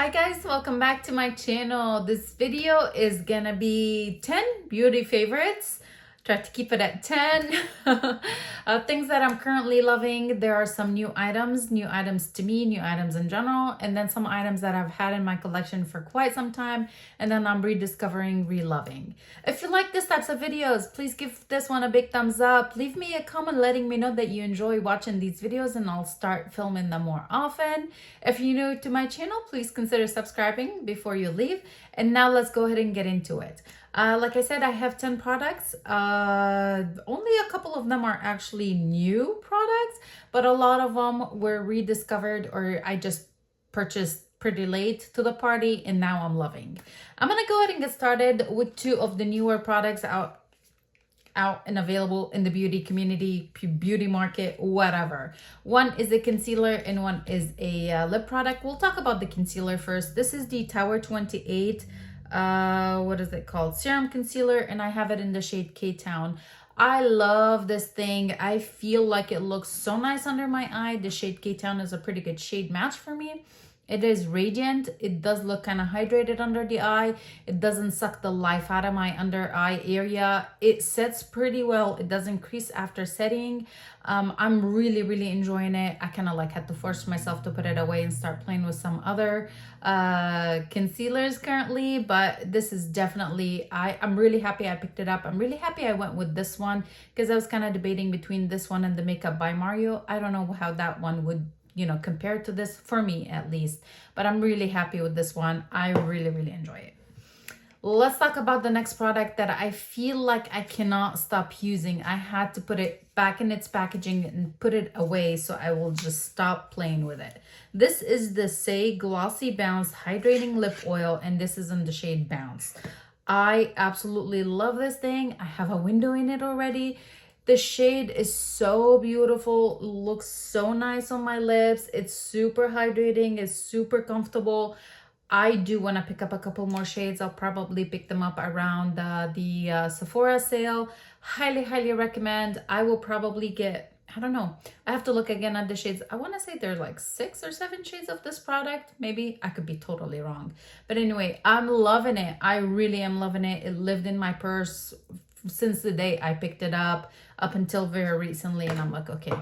Hi guys, welcome back to my channel. This video is gonna be 10 beauty favorites. Try to keep it at 10 things that I'm currently loving. There are some new items to me, new items in general, and then some items that I've had in my collection for quite some time and then I'm rediscovering, reloving. If you like this types of videos, please give this one a big thumbs up. Leave me a comment letting me know that you enjoy watching these videos and I'll start filming them more often. If you're new to my channel, please consider subscribing before you leave. And now let's go ahead and get into it. Like I said, I have 10 products. Only a couple of them are actually new products, but a lot of them were rediscovered or I just purchased pretty late to the party and now I'm loving. I'm gonna go ahead and get started with two of the newer products out and available in the beauty community, beauty market, whatever. One is a concealer and one is a lip product. We'll talk about the concealer first. This is the Tower 28 what is it called, Serum Concealer, and I have it in the shade KTOWN. I love this thing. I feel like it looks so nice under my eye. The shade KTOWN is a pretty good shade match for me. It is radiant. It does look kind of hydrated under the eye. It doesn't suck the life out of my under eye area. It sets pretty well. It doesn't crease after setting. I'm really enjoying it. I kind of like had to force myself to put it away and start playing with some other concealers currently, but this is definitely, I'm really happy I picked it up. I'm really happy I went with this one because I was kind of debating between this one and the Makeup by Mario. I don't know how that one would, you know, compared to this, for me at least, but I'm really happy with this one. I really enjoy it. Let's talk about the next product that I feel like I cannot stop using. I had to put it back in its packaging and put it away, so I will just stop playing with it. This is the Saie Glossybounce Hydrating Lip Oil, and this is in the shade Bounce. I absolutely love this thing. I have a window in it already. The shade is so beautiful, looks so nice on my lips. It's super hydrating, it's super comfortable. I do want to pick up a couple more shades. I'll probably pick them up around the Sephora sale. Highly recommend. I will probably get, I don't know, I have to look again at the shades. I want to say there's like 6 or 7 shades of this product. Maybe I could be totally wrong. But anyway, I'm loving it. I really am loving it. It lived in my purse since the day I picked it up until very recently, and I'm like, okay,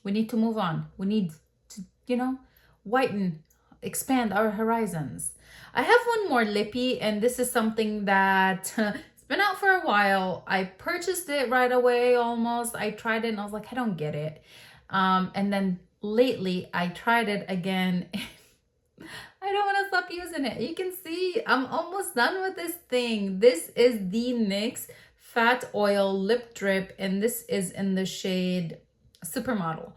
we need to move on. We need to, you know, whiten, expand our horizons. I have one more lippy, and this is something that it's been out for a while. I purchased it right away almost. I tried it and I was like, I don't get it. And then lately I tried it again. I don't want to stop using it. You can see I'm almost done with this thing. This is the NYX Fat Oil Lip Drip, and this is in the shade Supermodel.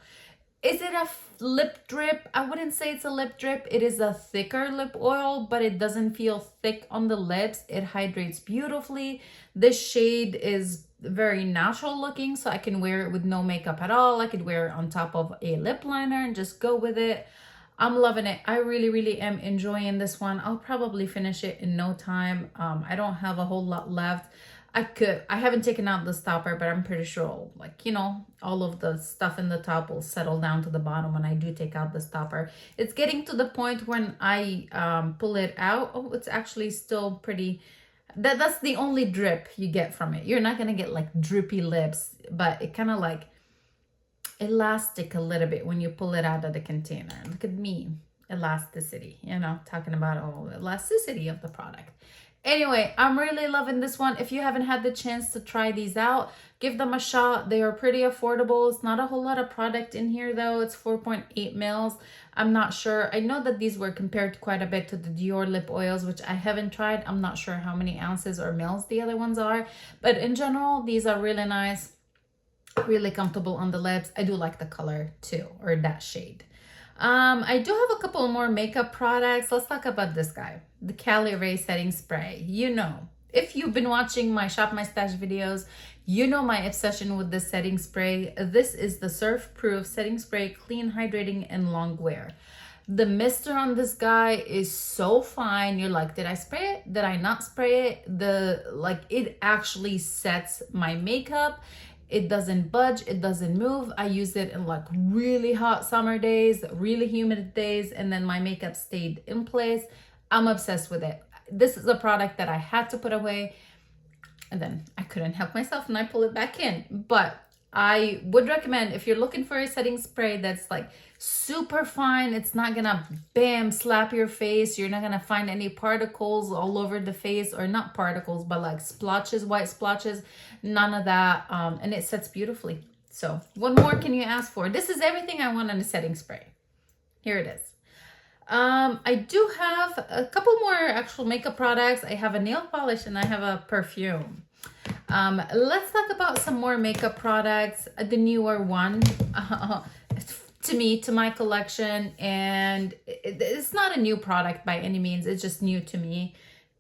Is it a lip drip? I wouldn't say it's a lip drip. It is a thicker lip oil, but it doesn't feel thick on the lips. It hydrates beautifully. This shade is very natural looking, so I can wear it with no makeup at all. I could wear it on top of a lip liner and just go with it. I'm loving it. I really am enjoying this one. I'll probably finish it in no time. I don't have a whole lot left. I haven't taken out the stopper, but I'm pretty sure, like, you know, all of the stuff in the top will settle down to the bottom when I do take out the stopper. It's getting to the point when I pull it out. Oh, it's actually still pretty, that's the only drip you get from it. You're not gonna get like drippy lips, but it kind of like elastic a little bit when you pull it out of the container. Look at me, elasticity, you know, talking about all the elasticity of the product. Anyway, I'm really loving this one. If you haven't had the chance to try these out, give them a shot. They are pretty affordable. It's not a whole lot of product in here though. It's 4.8 mils. I'm not sure. I know that these were compared quite a bit to the Dior lip oils, which I haven't tried. I'm not sure how many ounces or mils the other ones are. But in general, these are really nice, really comfortable on the lips. I do like the color too, or that shade. I do have a couple more makeup products. Let's talk about this guy, the Caliray setting spray. You know, if you've been watching my Shop My Stash videos, you know my obsession with this setting spray. This is the Surfproof setting spray, clean, hydrating, and long wear. The mister on this guy is so fine. You're like, did I spray it? Did I not spray it? It actually sets my makeup. It doesn't budge, it doesn't move. I use it in like really hot summer days, really humid days, and then my makeup stayed in place. I'm obsessed with it. This is a product that I had to put away, and then I couldn't help myself and I pull it back in. But I would recommend, if you're looking for a setting spray that's like super fine, it's not gonna bam slap your face, you're not gonna find any particles all over the face, or not particles but like splotches, white splotches, none of that. And it sets beautifully. So what more can you ask for? This is everything I want in a setting spray. Here it is. I do have a couple more actual makeup products. I have a nail polish and I have a perfume. Let's talk about some more makeup products. The newer one to my collection, and it's not a new product by any means. It's just new to me,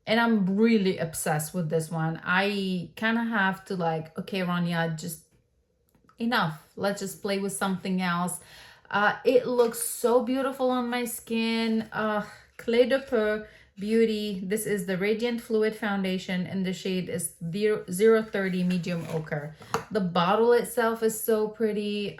and I'm really obsessed with this one. I kind of have to like, okay, Rania, just enough. Let's just play with something else. It looks so beautiful on my skin. Clé de Peau Beauty. This is the Radiant Fluid Foundation, and the shade is 030 Medium Ochre. The bottle itself is so pretty.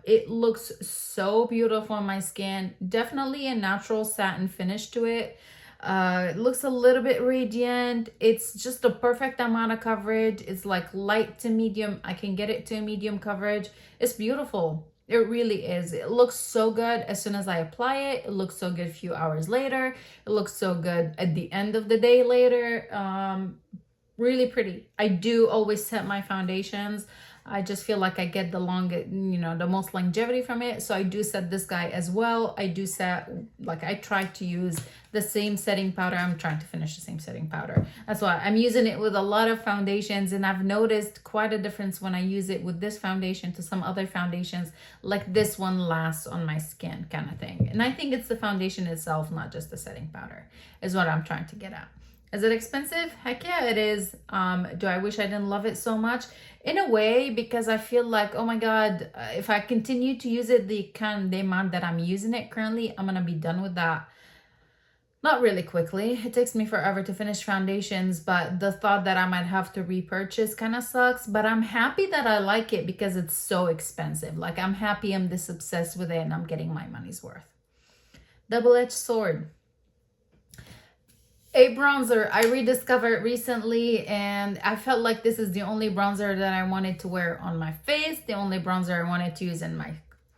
It looks so beautiful on my skin. Definitely a natural satin finish to it. It looks a little bit radiant. It's just the perfect amount of coverage. It's like light to medium. I can get it to a medium coverage. It's beautiful. It really is. It looks so good as soon as I apply it. It looks so good a few hours later. It looks so good at the end of the day later. Really pretty. I do always set my foundations. I just feel like I get the longest, the most longevity from it. So I do set this guy as well. I do set, like, I try to use the same setting powder. I'm trying to finish the same setting powder. That's why I'm using it with a lot of foundations, and I've noticed quite a difference when I use it with this foundation to some other foundations, like this one lasts on my skin kind of thing. And I think it's the foundation itself, not just the setting powder, is what I'm trying to get at. Is it expensive? Heck yeah, it is. Do I wish I didn't love it so much? In a way, because I feel like, oh my God, if I continue to use it the amount that I'm using it currently, I'm gonna be done with that. Not really quickly. It takes me forever to finish foundations, but the thought that I might have to repurchase kind of sucks. But I'm happy that I like it because it's so expensive. Like, I'm happy I'm this obsessed with it and I'm getting my money's worth. Double-edged sword. A bronzer I rediscovered recently, and I felt like this is the only bronzer that I wanted to wear on my face, the only bronzer I wanted to use in my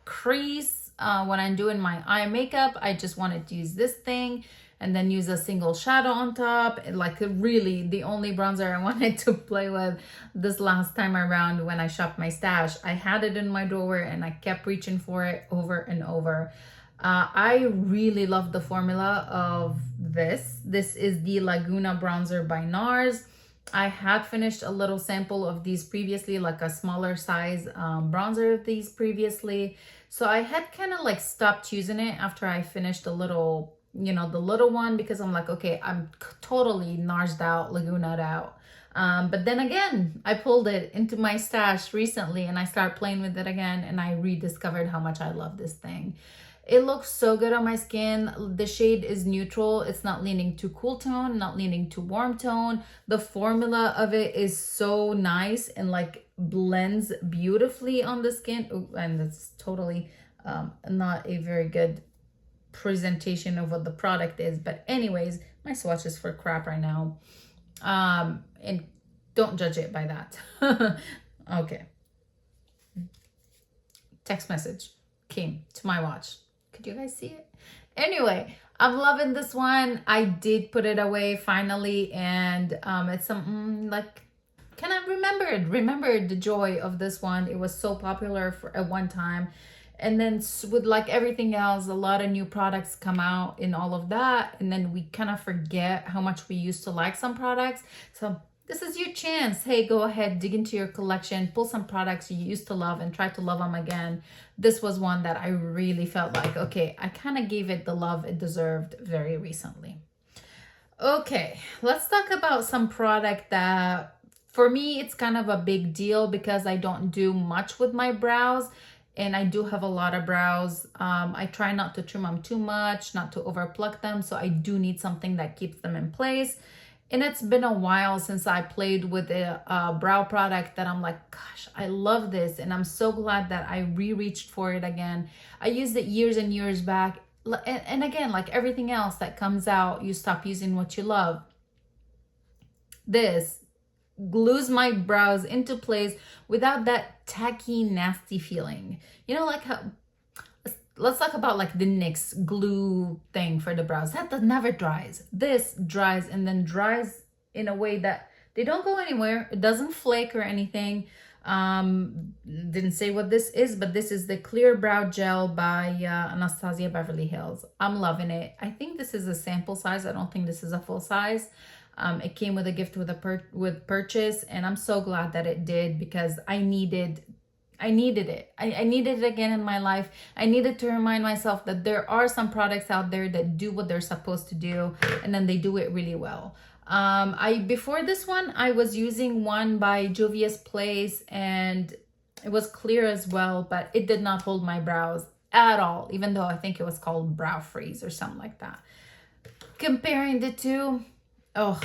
crease. When I'm doing my eye makeup, I just wanted to use this thing and then use a single shadow on top. Like, really the only bronzer I wanted to play with this last time around when I shopped my stash. I had it in my drawer and I kept reaching for it over and over. I really love the formula of this. This is the Laguna bronzer by Nars. I had finished a little sample of these previously, like a smaller size bronzer of these previously. So I had kind of like stopped using it after I finished the little, the little one, because I'm like, okay, I'm totally Nars'd out, Laguna'd out. But then again, I pulled it into my stash recently and I started playing with it again, and I rediscovered how much I love this thing. It looks so good on my skin. The shade is neutral. It's not leaning to cool tone, not leaning to warm tone. The formula of it is so nice and like blends beautifully on the skin. Ooh, and it's totally not a very good presentation of what the product is. But anyways, my swatch is for crap right now. And don't judge it by that. Okay. Text message came to my watch. Could you guys see it? Anyway, I'm loving this one. I did put it away finally, and it's something like, kind of remembered the joy of this one. It was so popular at one time, and then with like everything else, a lot of new products come out in all of that, and then we kind of forget how much we used to like some products. So this is your chance. Hey, go ahead, dig into your collection, pull some products you used to love and try to love them again. This was one that I really felt like, okay, I kind of gave it the love it deserved very recently. Okay, let's talk about some product that for me, it's kind of a big deal because I don't do much with my brows, and I do have a lot of brows. I try not to trim them too much, not to over pluck them. So I do need something that keeps them in place. And it's been a while since I played with a brow product that I'm like, gosh, I love this. And I'm so glad that I reached for it again. I used it years and years back. And again, like everything else that comes out, you stop using what you love. This glues my brows into place without that tacky, nasty feeling. You know, like how, let's talk about like the NYX glue thing for the brows. That never dries. This dries and then dries in a way that they don't go anywhere. It doesn't flake or anything. Didn't say what this is, but this is the Clear Brow Gel by Anastasia Beverly Hills. I'm loving it. I think this is a sample size. I don't think this is a full size. It came with a gift with purchase, and I'm so glad that it did, because I needed it. I needed it again in my life. I needed to remind myself that there are some products out there that do what they're supposed to do, and then they do it really well. Before this one, I was using one by Juvia's Place, and it was clear as well, but it did not hold my brows at all, even though I think it was called Brow Freeze or something like that. Comparing the two, oh,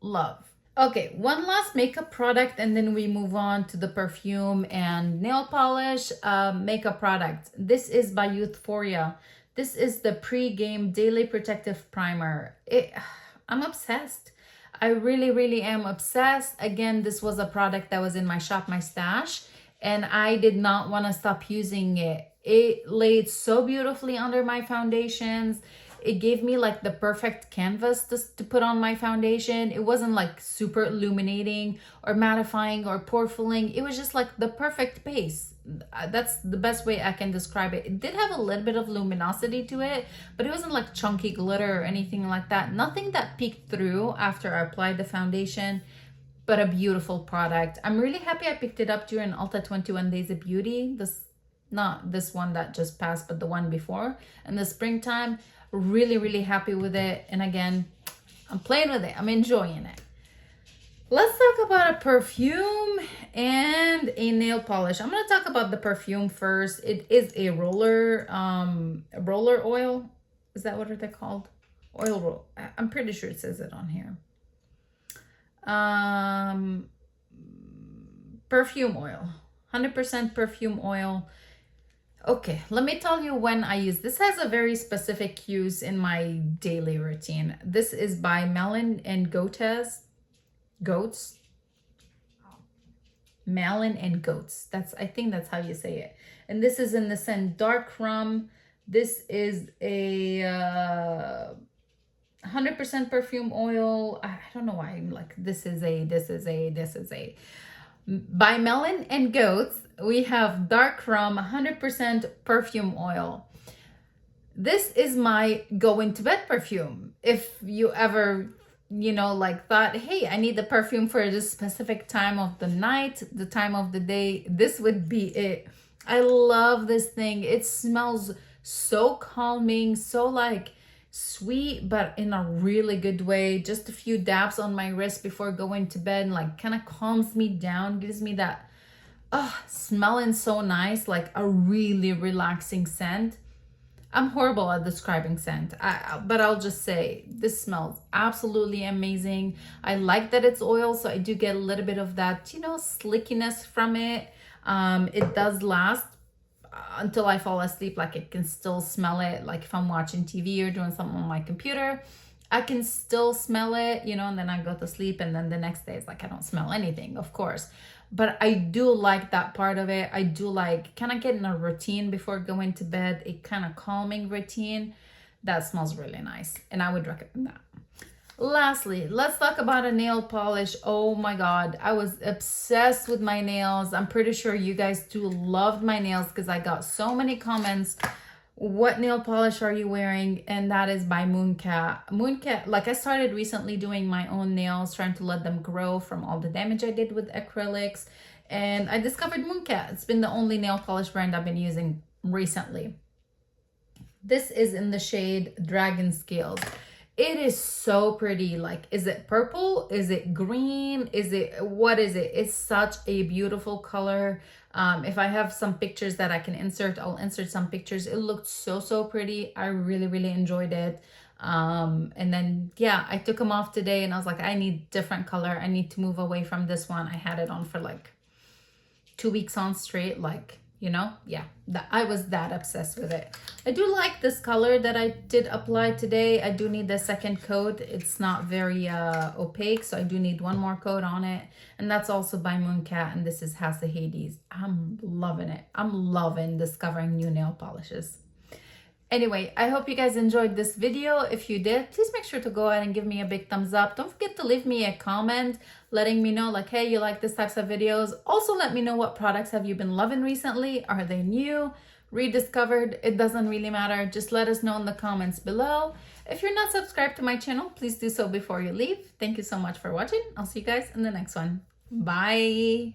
love. Okay, one last makeup product, and then we move on to the perfume and nail polish makeup product. This is by Youthforia. This is the Pre-Game Daily Protective Primer. I'm obsessed. I really, really am obsessed. Again, this was a product that was in my Shop My Stash, and I did not want to stop using it. It laid so beautifully under my foundations. It gave me like the perfect canvas to put on my foundation. It wasn't like super illuminating or mattifying or pore filling. It was just like the perfect base. That's the best way I can describe it. It did have a little bit of luminosity to it, but it wasn't like chunky glitter or anything like that. Nothing that peeked through after I applied the foundation, but a beautiful product. I'm really happy I picked it up during Ulta 21 Days of Beauty. Not this one that just passed, but the one before in the springtime. Really, really happy with it. And again, I'm playing with it. I'm enjoying it. Let's talk about a perfume and a nail polish. I'm going to talk about the perfume first. It is a roller oil. Is that what they're called? Oil roll. I'm pretty sure it says it on here. Perfume oil. 100% perfume oil. Okay, let me tell you when I use this. Has a very specific use in my daily routine. This is by Malin and Goetz. Malin and Goetz. I think that's how you say it. And this is in the scent Dark Rum. This is a 100% perfume oil. I don't know why I'm like, this is a. By Malin and Goetz, we have Dark Rum 100% perfume oil. This is my go into bed perfume. If you ever, like thought, hey, I need the perfume for this specific time of the night, the time of the day, this would be it. I love this thing. It smells so calming, so like sweet, but in a really good way. Just a few dabs on my wrist before going to bed, like kind of calms me down, gives me that smelling so nice, like a really relaxing scent. I'm horrible at describing scent, but I'll just say this smells absolutely amazing. I like that it's oil, so I do get a little bit of that, slickiness from it. It does last until I fall asleep. Like, I can still smell it. Like if I'm watching TV or doing something on my computer, I can still smell it, and then I go to sleep, and then the next day it's like I don't smell anything, of course. But I do like that part of it. I do like kind of getting a routine before going to bed, a kind of calming routine. That smells really nice, and I would recommend that. Lastly, let's talk about a nail polish. Oh my God, I was obsessed with my nails. I'm pretty sure you guys too loved my nails, because I got so many comments. What nail polish are you wearing? And that is by Mooncat. Mooncat, like I started recently doing my own nails, trying to let them grow from all the damage I did with acrylics. And I discovered Mooncat. It's been the only nail polish brand I've been using recently. This is in the shade Dragon Scales. It is so pretty. Like, is it purple? Is it green? What is it? It's such a beautiful color. If I have some pictures that I can insert, I'll insert some pictures. It looked so pretty. I really, really enjoyed it. And then, yeah, I took them off today and I was like, I need different color. I need to move away from this one. I had it on for like 2 weeks on straight, like, you know, yeah, I was that obsessed with it. I do like this color that I did apply today. I do need the second coat. It's not very opaque, so I do need one more coat on it. And that's also by Mooncat, and this has the Hades. I'm loving it. I'm loving discovering new nail polishes. Anyway, I hope you guys enjoyed this video. If you did, please make sure to go ahead and give me a big thumbs up. Don't forget to leave me a comment letting me know like, hey, you like this types of videos. Also, let me know what products have you been loving recently. Are they new, rediscovered? It doesn't really matter. Just let us know in the comments below. If you're not subscribed to my channel, please do so before you leave. Thank you so much for watching. I'll see you guys in the next one. Bye.